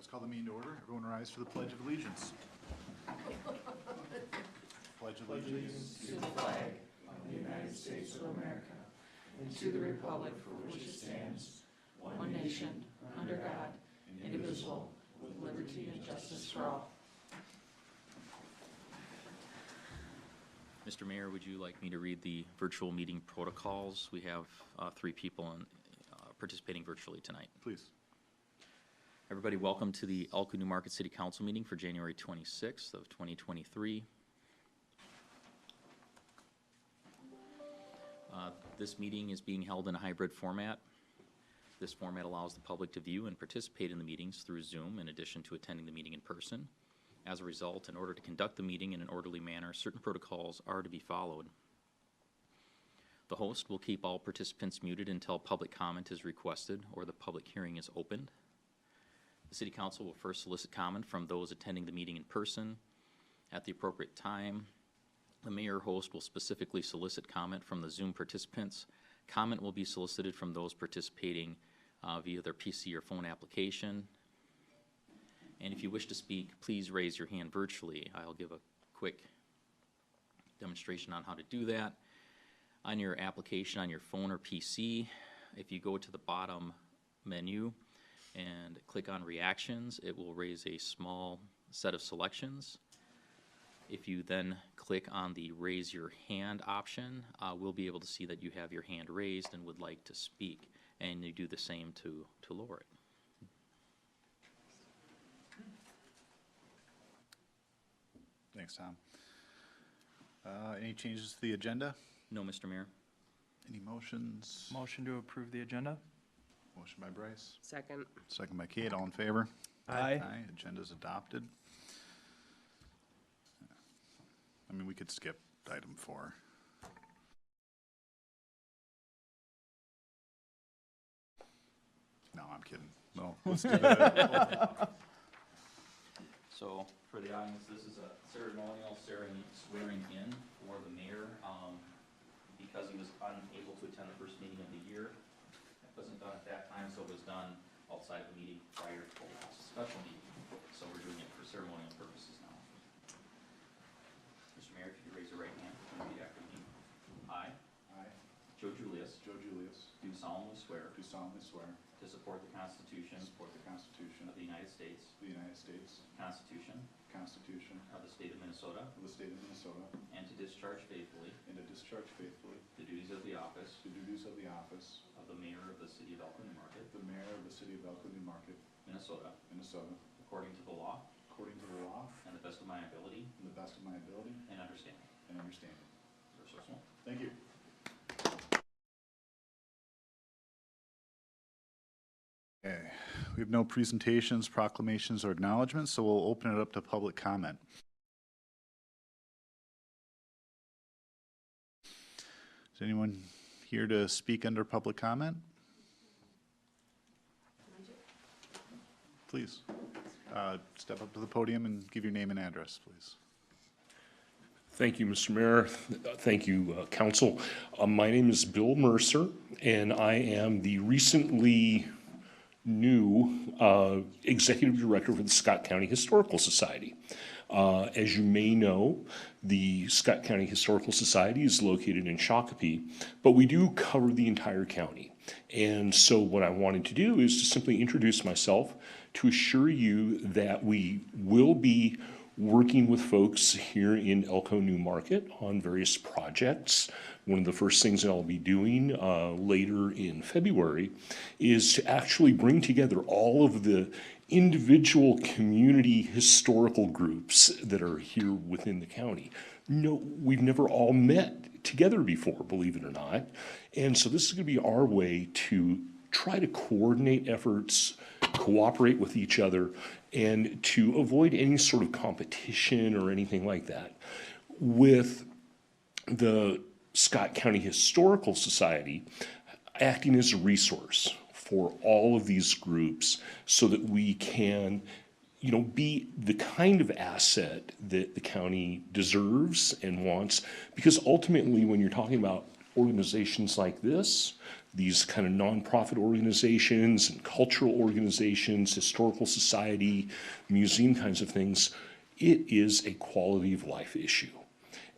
Call the meeting to order. Everyone rise for the Pledge of Allegiance. Pledge allegiance to the flag of the United States of America and to the republic for which it stands, one nation, under God, indivisible, with liberty and justice for all. Mr. Mayor, would you like me to read the virtual meeting protocols? We have 3 people participating virtually tonight. Please. Everybody, welcome to the Elko New Market City Council meeting for January 26th of 2023. This meeting is being held in a hybrid format. This format allows the public to view and participate in the meetings through Zoom in addition to attending the meeting in person. As a result, in order to conduct the meeting in an orderly manner, certain protocols are to be followed. The host will keep all participants muted until public comment is requested or the public hearing is opened. The City Council will first solicit comment from those attending the meeting in person. At the appropriate time, the mayor or host will specifically solicit comment from the Zoom participants. Comment will be solicited from those participating via their PC or phone application. And if you wish to speak, please raise your hand virtually. I'll give a quick demonstration on how to do that. On your application on your phone or PC, if you go to the bottom menu and click on reactions, it will raise a small set of selections. If you then click on the raise your hand option, we'll be able to see that you have your hand raised and would like to speak, and you do the same to lower it. Thanks, Tom. Any changes to the agenda? No, Mr. Mayor. Any motions? Motion to approve the agenda? Motion by Bryce. Second. Second by Kate. All in favor? Aye. Agenda's adopted. I mean, we could skip item 4. No, I'm kidding. No, let's do that. So, for the audience, this is a ceremonial swearing in for the mayor. Because he was unable to attend the first meeting of the year, it wasn't done at that time, so it was done outside of the meeting prior to the last special meeting. So we're doing it for ceremonial purposes now. Mr. Mayor, if you could raise your right hand and repeat after me. I, Joe Julius, do solemnly swear to support the Constitution of the United States, Constitution of the State of Minnesota, and to discharge faithfully the duties of the office of the Mayor of the City of Elko New Market, Minnesota, according to the law and the best of my ability and understanding. You're so small. Thank you. Okay, we have no presentations, proclamations, or acknowledgements, so we'll open it up to public comment. Is anyone here to speak under public comment? Please, step up to the podium and give your name and address, please. Thank you, Mr. Mayor. Thank you, Council. My name is Bill Mercer, and I am the recently new Executive Director for the Scott County Historical Society. As you may know, the Scott County Historical Society is located in Shakopee, but we do cover the entire county. And so what I wanted to do is to simply introduce myself to assure you that we will be working with folks here in Elko New Market on various projects. One of the first things that I'll be doing later in February is to actually bring together all of the individual community historical groups that are here within the county. No, we've never all met together before, believe it or not. And so this is going to be our way to try to coordinate efforts, cooperate with each other, and to avoid any sort of competition or anything like that. With the Scott County Historical Society acting as a resource for all of these groups so that we can, you know, be the kind of asset that the county deserves and wants, because ultimately when you're talking about organizations like this, these kind of nonprofit organizations and cultural organizations, historical society, museum kinds of things, it is a quality of life issue.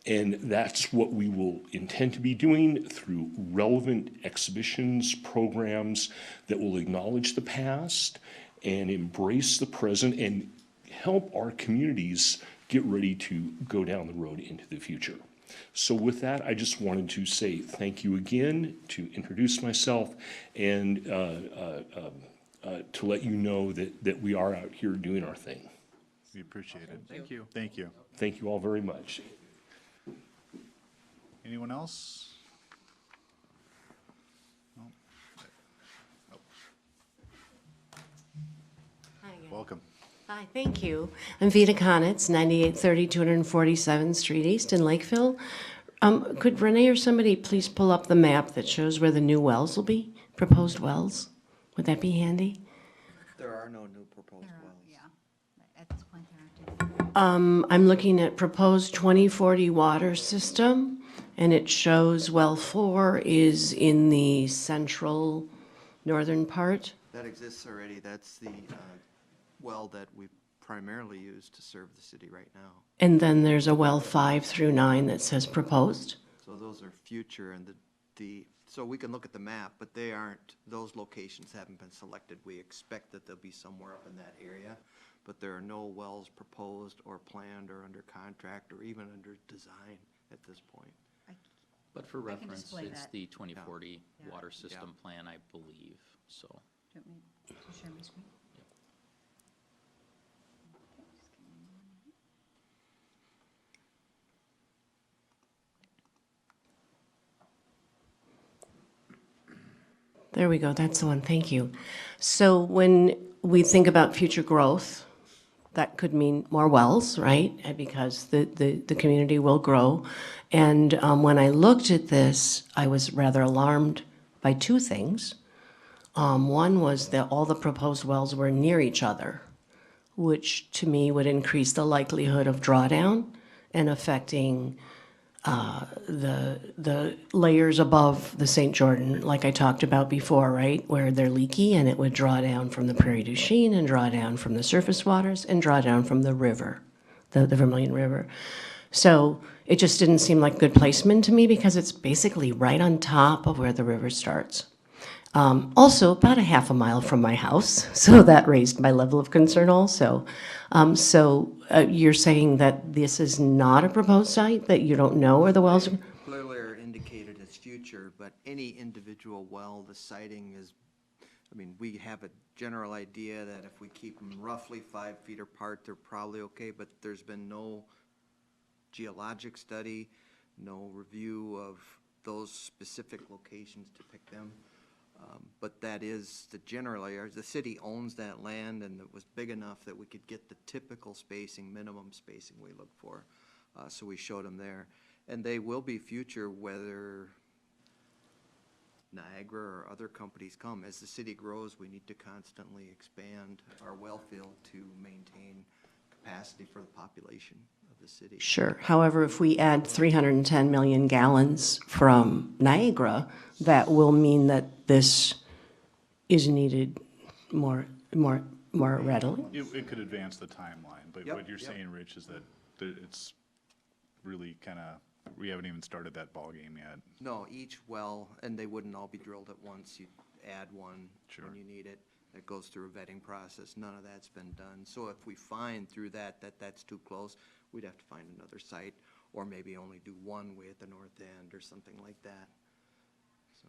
And that's what we will intend to be doing through relevant exhibitions, programs that will acknowledge the past and embrace the present and help our communities get ready to go down the road into the future. So with that, I just wanted to say thank you again, to introduce myself, and to let you know that we are out here doing our thing. We appreciate it. Thank you. Thank you. Thank you all very much. Anyone else? No? Hi again. Welcome. Hi, thank you. I'm Vita Conitz, 9830 247th Street East in Lakeville. Could Renee or somebody please pull up the map that shows where the new wells will be, proposed wells? Would that be handy? There are no new proposed wells. Yeah, at this point, there aren't any. I'm looking at proposed 2040 water system, and it shows well 4 is in the central northern part. That exists already. That's the well that we primarily use to serve the city right now. And then there's a well 5 through 9 that says proposed. So those are future, and so we can look at the map, but they aren't, those locations haven't been selected. We expect that they'll be somewhere up in that area, but there are no wells proposed or planned or under contract or even under design at this point. But for I can reference, display it's that. the 2040 Yeah. water system plan, I believe, so. Do you want me to share my screen? There we go, that's the one, thank you. So when we think about future growth, that could mean more wells, right? Because the community will grow. And when I looked at this, I was rather alarmed by 2 things. One was that all the proposed wells were near each other, which to me would increase the likelihood of drawdown and affecting the layers above the St. Jordan, like I talked about before, right, where they're leaky, and it would draw down from the Prairie du Chien and draw down from the surface waters and draw down from the river, the Vermilion River. So it just didn't seem like good placement to me because it's basically right on top of where the river starts. Also, about a half a mile from my house, so that raised my level of concern also. You're saying that this is not a proposed site, that you don't know where the wells are? Clearly are indicated as future, but any individual well, the siting is, I mean, we have a general idea that if we keep them roughly 5 feet apart, they're probably okay, but there's been no geologic study, no review of those specific locations to pick them. But that is the general area. The city owns that land, and it was big enough that we could get the typical spacing, minimum spacing we look for. So we showed them there. And they will be future whether Niagara or other companies come. As the city grows, we need to constantly expand our well field to maintain capacity for the population of the city. Sure. However, if we add 310 million gallons from Niagara, that will mean that this is needed more readily. It could advance the timeline, but Yep, what you're yep. saying, Rich, is that it's really kind of, we haven't even started that ballgame yet. No, each well, and they wouldn't all be drilled at once. You add one Sure. when you need it. It goes through a vetting process. None of that's been done. So if we find through that that's too close, we'd have to find another site, or maybe only do one way at the north end or something like that. So,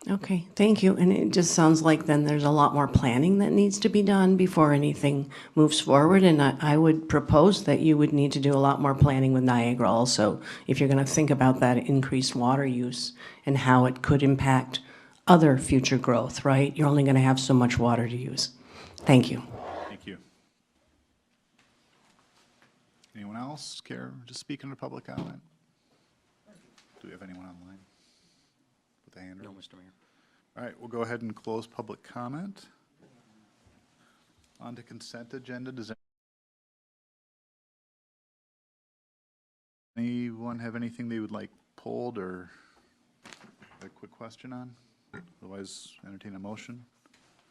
Okay, thank you. And it just sounds like then there's a lot more planning that needs to be done before anything moves forward. And I would propose that you would need to do a lot more planning with Niagara also, if you're going to think about that increased water use and how it could impact other future growth, right? You're only going to have so much water to use. Thank you. Thank you. Anyone else care to speak under public comment? Do we have anyone online with a hand No, raised? Mr. Mayor. All right, we'll go ahead and close public comment. On to consent agenda. Does anyone have anything they would like pulled or a quick question on? Otherwise, entertain a motion.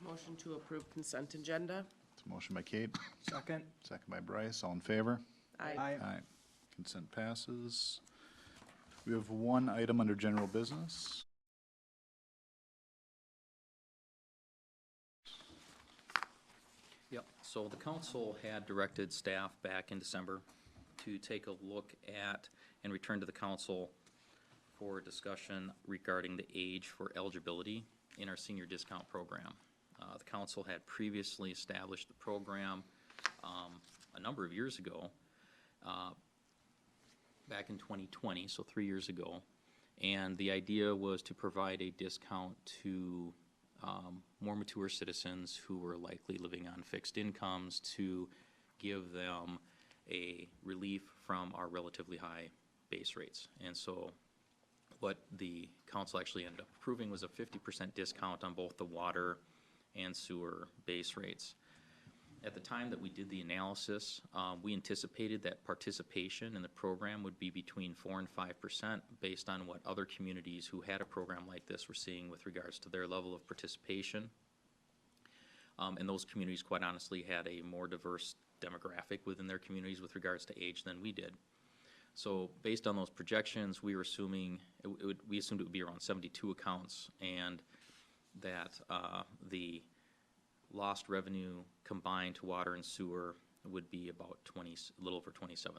Motion to approve consent agenda. It's a motion by Kate, Second. second by Bryce. All in favor? Aye. Aye. Consent passes. We have one item under general business. Yep, so the council had directed staff back in December to take a look at and return to the council for discussion regarding the age for eligibility in our senior discount program. The council had previously established the program a number of years ago, back in 2020, so 3 years ago. And the idea was to provide a discount to more mature citizens who were likely living on fixed incomes, to give them a relief from our relatively high base rates. And so what the council actually ended up approving was a 50% discount on both the water and sewer base rates. At the time that we did the analysis, we anticipated that participation in the program would be between 4 and 5% based on what other communities who had a program like this were seeing with regards to their level of participation. And those communities, quite honestly, had a more diverse demographic within their communities with regards to age than we did. So based on those projections, we were assuming, we assumed it would be around 72 accounts, and that the lost revenue combined to water and sewer would be about a little over $27,000.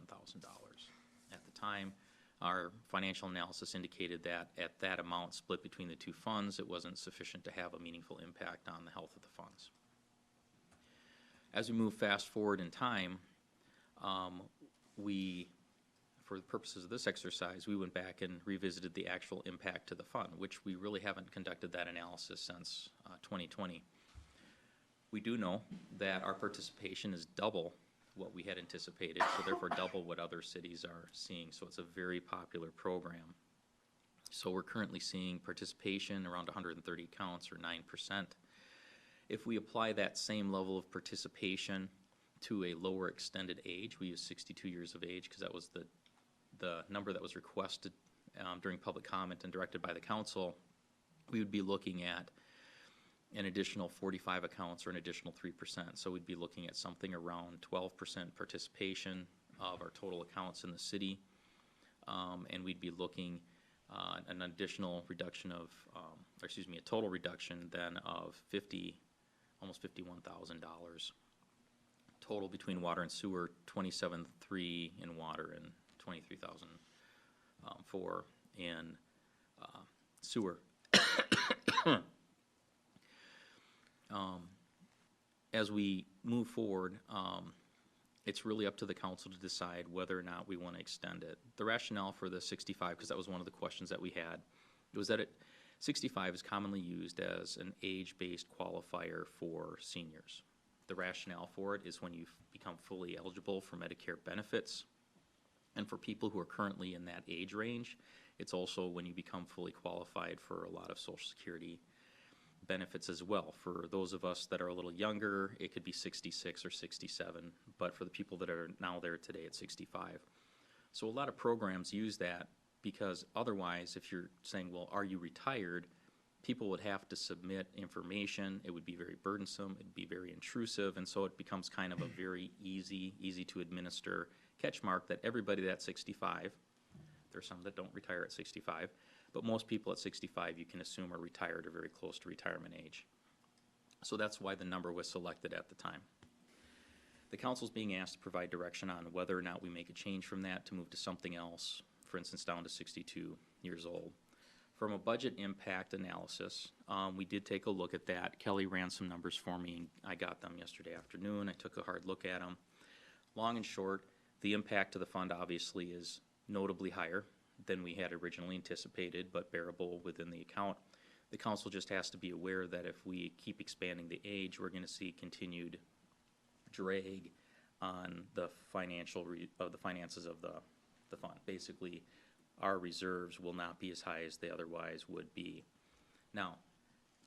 At the time, our financial analysis indicated that at that amount split between the two funds, it wasn't sufficient to have a meaningful impact on the health of the funds. As we move fast forward in time, for the purposes of this exercise, we went back and revisited the actual impact to the fund, which we really haven't conducted that analysis since 2020. We do know that our participation is double what we had anticipated, so therefore double what other cities are seeing. So it's a very popular program. So we're currently seeing participation around 130 accounts, or 9%. If we apply that same level of participation to a lower extended age, we use 62 years of age because that was the number that was requested during public comment and directed by the council, we would be looking at an additional 45 accounts, or an additional 3%. So we'd be looking at something around 12% participation of our total accounts in the city. And we'd be looking an additional reduction of, a total reduction then of almost $51,000 total between water and sewer, $27,300 in water and $23,004 in sewer. As we move forward, it's really up to the council to decide whether or not we want to extend it. The rationale for the 65, because that was one of the questions that we had, was that 65 is commonly used as an age-based qualifier for seniors. The rationale for it is when you become fully eligible for Medicare benefits, and for people who are currently in that age range, it's also when you become fully qualified for a lot of Social Security benefits as well. For those of us that are a little younger, it could be 66 or 67, but for the people that are now there today, it's 65. So a lot of programs use that because otherwise, if you're saying, well, are you retired, people would have to submit information. It would be very burdensome. It'd be very intrusive, and so it becomes kind of a very easy to administer catch mark that everybody that's 65, there's some that don't retire at 65, but most people at 65 you can assume are retired or very close to retirement age. So that's why the number was selected at the time. The council's being asked to provide direction on whether or not we make a change from that to move to something else, for instance, down to 62 years old. From a budget impact analysis, we did take a look at that. Kelly ran some numbers for me, and I got them yesterday afternoon. I took a hard look at them. Long and short, the impact to the fund obviously is notably higher than we had originally anticipated, but bearable within the account. The council just has to be aware that if we keep expanding the age, we're going to see continued drag on the finances of the fund. Basically, our reserves will not be as high as they otherwise would be. Now,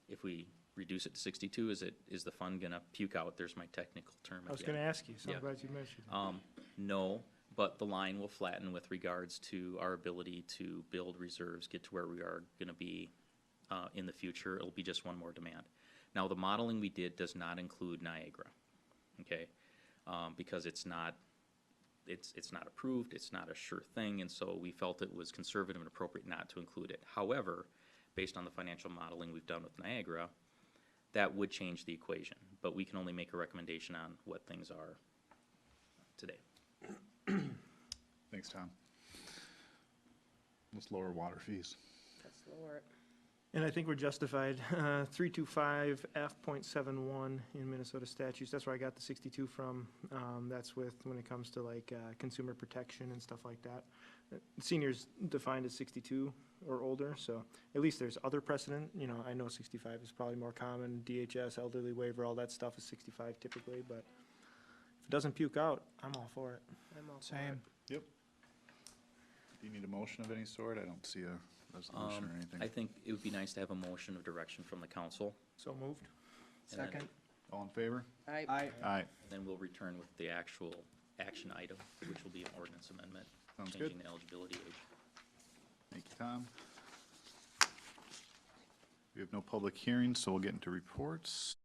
if we reduce it to 62, is the fund going to puke out? There's my technical term again. I was going to ask you, so Yeah. I'm glad you mentioned it. No, but the line will flatten with regards to our ability to build reserves, get to where we are going to be in the future. It'll be just one more demand. Now, the modeling we did does not include Niagara, okay? Because it's not approved, it's not a sure thing, and so we felt it was conservative and appropriate not to include it. However, based on the financial modeling we've done with Niagara, that would change the equation, but we can only make a recommendation on what things are today. Thanks, Tom. Let's lower water fees. Let's lower it. And I think we're justified. 325F.71 in Minnesota statutes, that's where I got the 62 from. That's with, when it comes to like consumer protection and stuff like that. Seniors defined as 62 or older, so at least there's other precedent. You know, I know 65 is probably more common, DHS, elderly waiver, all that stuff is 65 typically, but if it doesn't puke out, I'm all for it. I'm all for Same. Yep. Do you need a motion of any sort? I don't see a resolution or anything. I think it would be nice to have a motion of direction from the council. So moved. And then- Second. All in favor? it. Aye. Aye. Then we'll return with the actual action item, which will be an ordinance amendment, Sounds good. changing the eligibility age. Thank you, Tom. We have no public hearings, so we'll get into reports.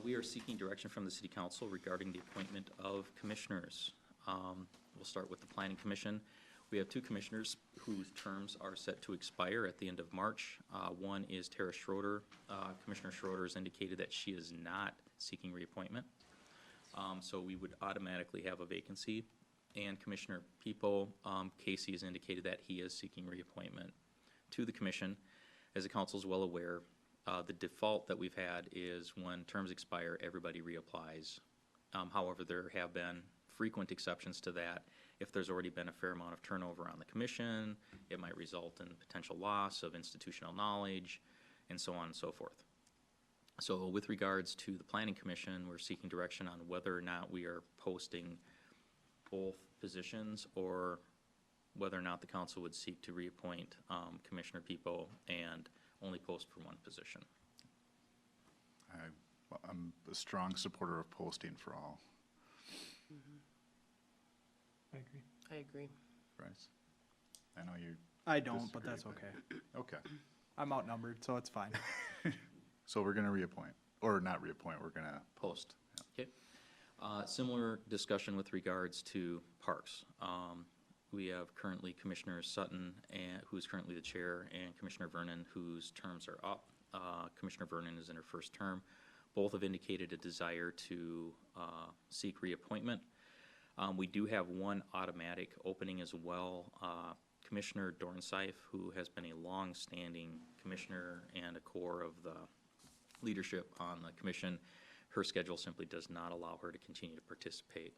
We are seeking direction from the city council regarding the appointment of commissioners. We'll start with the planning commission. We have two commissioners whose terms are set to expire at the end of March. One is Tara Schroeder. Commissioner Schroeder has indicated that she is not seeking reappointment. So we would automatically have a vacancy. And Commissioner People, Casey has indicated that he is seeking reappointment to the commission. As the council is well aware, the default that we've had is when terms expire, everybody reapplies. However, there have been frequent exceptions to that. If there's already been a fair amount of turnover on the commission, it might result in potential loss of institutional knowledge, and so on and so forth. So with regards to the planning commission, we're seeking direction on whether or not we are posting both positions, or whether or not the council would seek to reappoint Commissioner People and only post for one position. I'm a strong supporter of posting for all. I agree. I agree. Bryce? I know you. I don't, but disagree, that's okay. Okay. I'm outnumbered, so it's fine. So we're gonna reappoint, or not reappoint, we're gonna, Post. Okay. Similar discussion with regards to parks. We have currently Commissioner Sutton, who's currently the chair, and Commissioner Vernon, whose terms are up. Commissioner Vernon is in her first term. Both have indicated a desire to seek reappointment. We do have one automatic opening as well. Commissioner Dornsife, who has been a long-standing commissioner and a core of the leadership on the commission, her schedule simply does not allow her to continue to participate.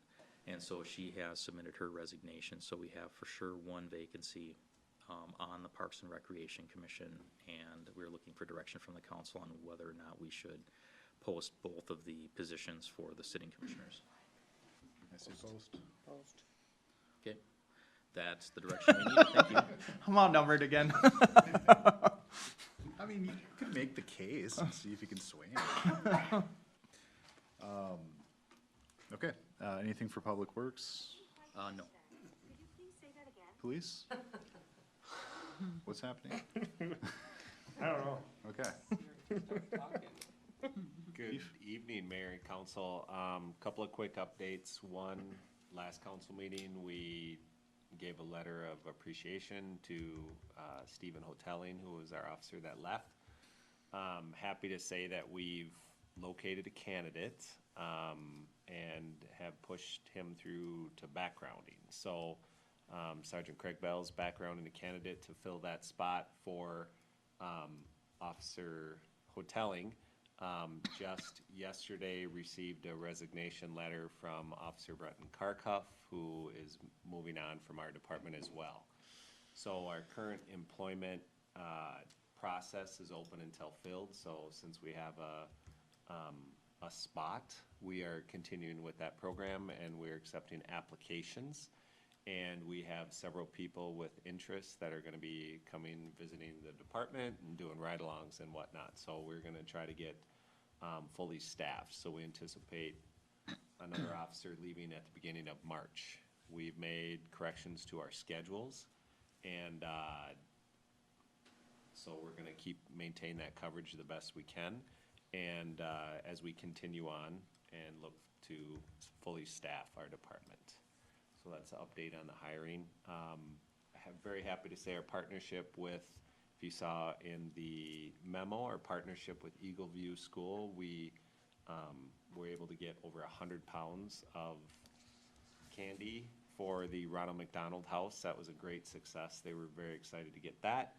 And so she has submitted her resignation. So we have for sure one vacancy on the Parks and Recreation Commission, and we're looking for direction from the council on whether or not we should post both of the positions for the sitting commissioners. I say post. Post. Okay, that's the direction we need. Thank you. I'm outnumbered again. I mean, you could make the case and see if you can sway him. Okay, anything for Public Works? No. Police? What's happening? I don't know. Okay. Good evening, Mayor and Council. Couple of quick updates. One, last council meeting, we gave a letter of appreciation to Stephen Hoteling, who was our officer that left. Happy to say that we've located a candidate and have pushed him through to backgrounding. So Sergeant Craig Bell's backgrounding a candidate to fill that spot for Officer Hoteling. Just yesterday received a resignation letter from Officer Breton Karkoff, who is moving on from our department as well. So our current employment process is open until filled. So since we have a spot, we are continuing with that program, and we're accepting applications. And we have several people with interests that are gonna be coming, visiting the department and doing ride-alongs and whatnot. So we're gonna try to get fully staffed. So we anticipate another officer leaving at the beginning of March. We've made corrections to our schedules, and so we're gonna maintain that coverage the best we can. And as we continue on and look to fully staff our department. So that's an update on the hiring. I'm very happy to say our partnership with, if you saw in the memo, our partnership with Eagle View School, we were able to get over 100 pounds of candy for the Ronald McDonald House. That was a great success. They were very excited to get that.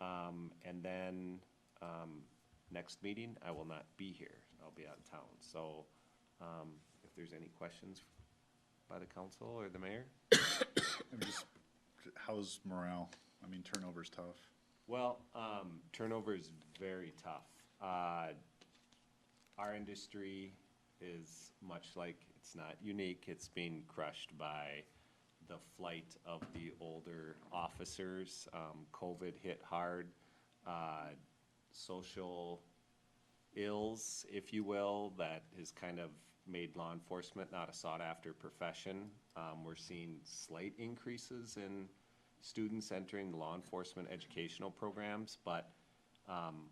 And then next meeting, I will not be here. I'll be out of town. So if there's any questions by the council or the mayor? How's morale? I mean, turnover's tough. Well, turnover is very tough. Our industry is much like, it's not unique, it's being crushed by the flight of the older officers. COVID hit hard. Social ills, if you will, that has kind of made law enforcement not a sought-after profession. We're seeing slight increases in students entering the law enforcement educational programs, but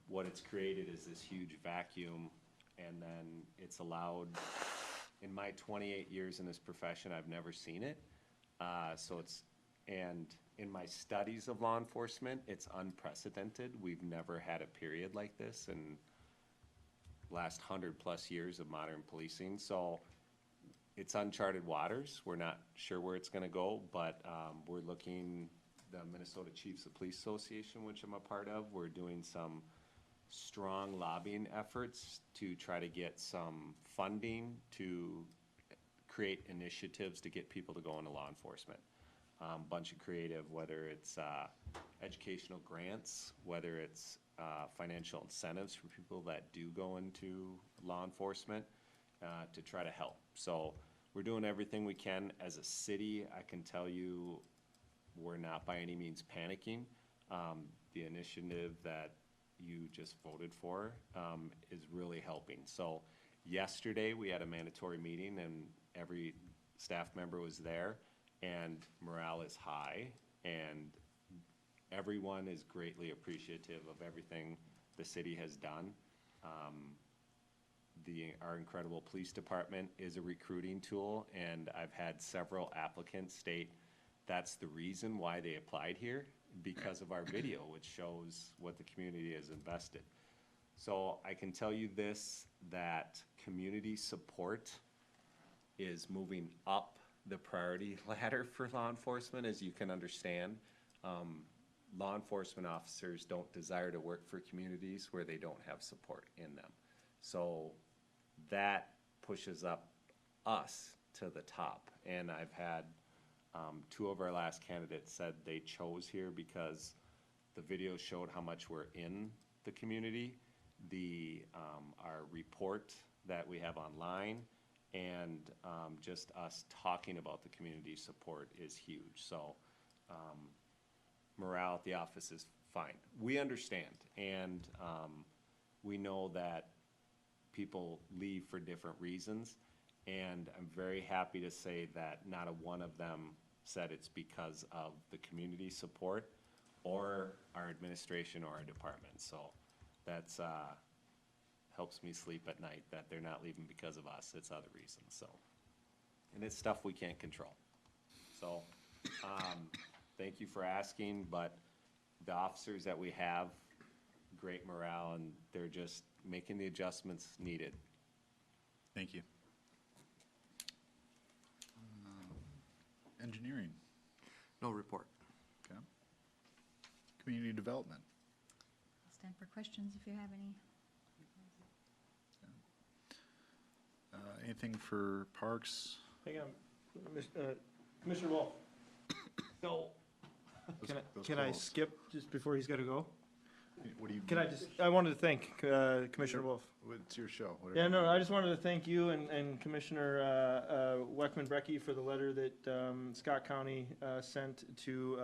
what it's created is this huge vacuum, and then it's allowed, in my 28 years in this profession, I've never seen it. And in my studies of law enforcement, it's unprecedented. We've never had a period like this in last 100+ years of modern policing. So it's uncharted waters. We're not sure where it's gonna go, but we're looking, the Minnesota Chiefs of Police Association, which I'm a part of, we're doing some strong lobbying efforts to try to get some funding to create initiatives to get people to go into law enforcement. Bunch of creative, whether it's educational grants, whether it's financial incentives for people that do go into law enforcement to try to help. So we're doing everything we can. As a city, I can tell you we're not by any means panicking. The initiative that you just voted for is really helping. So yesterday we had a mandatory meeting and every staff member was there, and morale is high, and everyone is greatly appreciative of everything the city has done. Our incredible police department is a recruiting tool, and I've had several applicants state that's the reason why they applied here, because of our video, which shows what the community has invested. So I can tell you this, that community support is moving up the priority ladder for law enforcement, as you can understand. Law enforcement officers don't desire to work for communities where they don't have support in them. So that pushes up us to the top. And I've had two of our last candidates said they chose here because the video showed how much we're in the community, our report that we have online, and just us talking about the community support is huge. So morale at the office is fine. We understand, and we know that people leave for different reasons, and I'm very happy to say that not a one of them said it's because of the community support or our administration or our department. So that's helps me sleep at night that they're not leaving because of us. It's other reasons. So, and it's stuff we can't control. So thank you for asking, but the officers that we have, great morale, and they're just making the adjustments needed. Thank you. Engineering, No report. okay. Community development, I'll stand for questions if you have any. anything for parks? Hang on, Commissioner Wolf. No. Can I close. skip just before he's gotta go? What do you? I wanted to thank Commissioner Wolf. It's your show. whatever Yeah, you no, want. I just wanted to thank you and Commissioner Weckman-Brecky for the letter that Scott County sent to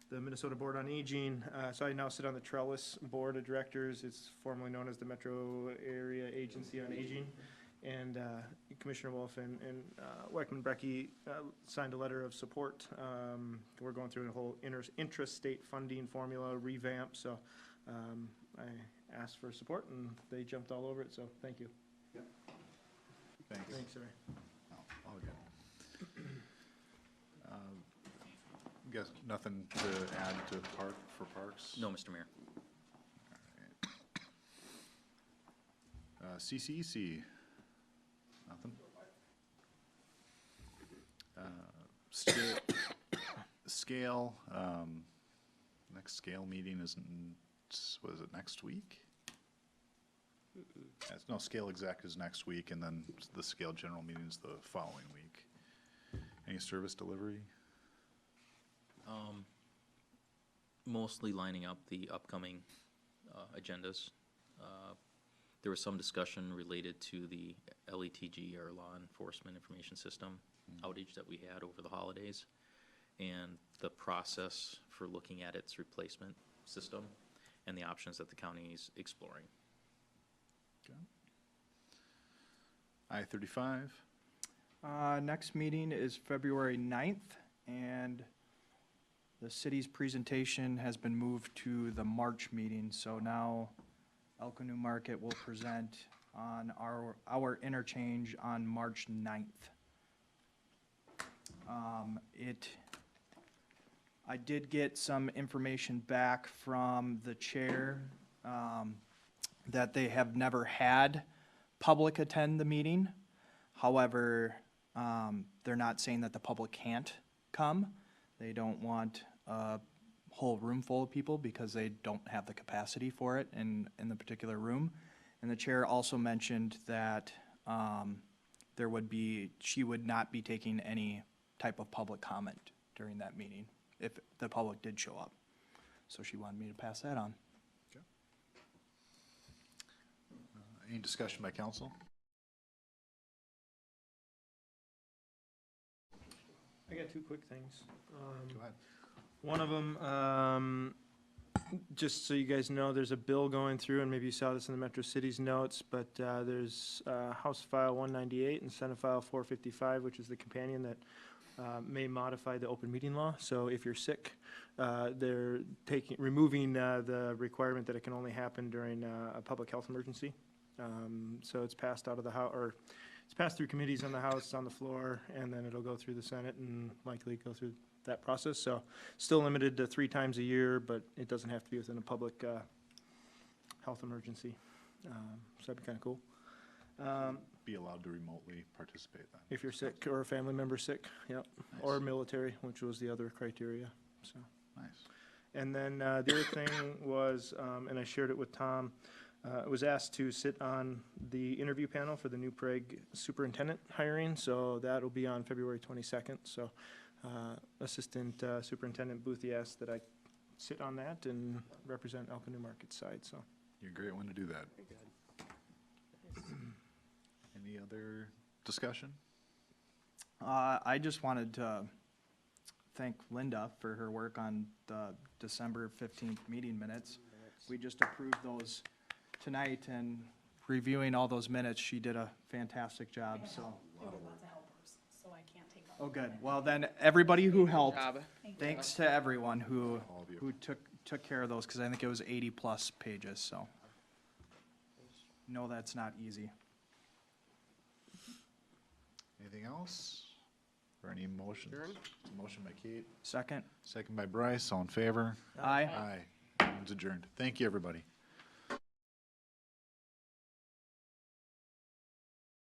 the Minnesota Board on Aging. So I now sit on the Trellis Board of Directors. It's formerly known as the Metro Area Agency on Aging. And Commissioner Wolf and Weckman Brecky signed a letter of support. We're going through a whole intrastate funding formula revamp, so I asked for support, and they jumped all over it, so thank you. Thanks. Thanks, sir. Oh, all good. Guess nothing to add to parks? No, Mr. Mayor. CCEC, nothing? Scale, next scale meeting isn't, what is it, next week? No, scale exec is next week, and then the scale general meeting is the following week. Any service delivery? Mostly lining up the upcoming agendas. There was some discussion related to the LETG, or Law Enforcement Information System outage that we had over the holidays, and the process for looking at its replacement system and the options that the county is exploring. Okay. I-35, Next meeting is February 9th, and the city's presentation has been moved to the March meeting, so now Elko New Market will present on our interchange on March 9th. I did get some information back from the chair, that they have never had public attend the meeting. However, they're not saying that the public can't come. They don't want a whole room full of people because they don't have the capacity for it in the particular room. And the chair also mentioned that she would not be taking any type of public comment during that meeting if the public did show up. So she wanted me to pass that on. any discussion by council? I got two quick things. Go ahead. One of them, just so you guys know, there's a bill going through, and maybe you saw this in the Metro Cities notes, but there's House File 198 and Senate File 455, which is the companion that may modify the open meeting law. So if you're sick, they're removing the requirement that it can only happen during a public health emergency. So it's passed out of the House, or it's passed through committees on the House, on the floor, and then it'll go through the Senate and likely go through that process. So still limited to 3 times a year, but it doesn't have to be within a public health emergency. So that'd be kind of cool. Be allowed to remotely participate then. If you're sick or a family member sick, yep. Nice. Or military, which was the other criteria, so. Nice. And then the other thing was, and I shared it with Tom, I was asked to sit on the interview panel for the new Prague superintendent hiring, so that'll be on February 22nd. So Assistant Superintendent Boothie asked that I sit on that and represent Elko New Market side, so. You're a great one to do that. Any other discussion? I just wanted to thank Linda for her work on the December 15th meeting minutes. We just approved those tonight, and reviewing all those minutes, she did a fantastic job, so. Lots of helpers, so I can't take all. Oh, good. Well, then, everybody who helped, Thank you. thanks to everyone who All of you. took care of those, because I think it was 80-plus pages, so. No, that's not easy. Anything else? Or any motions? Motion by Kate, Second? second by Bryce, all in favor? Aye. Aye. It's adjourned. Thank you, everybody.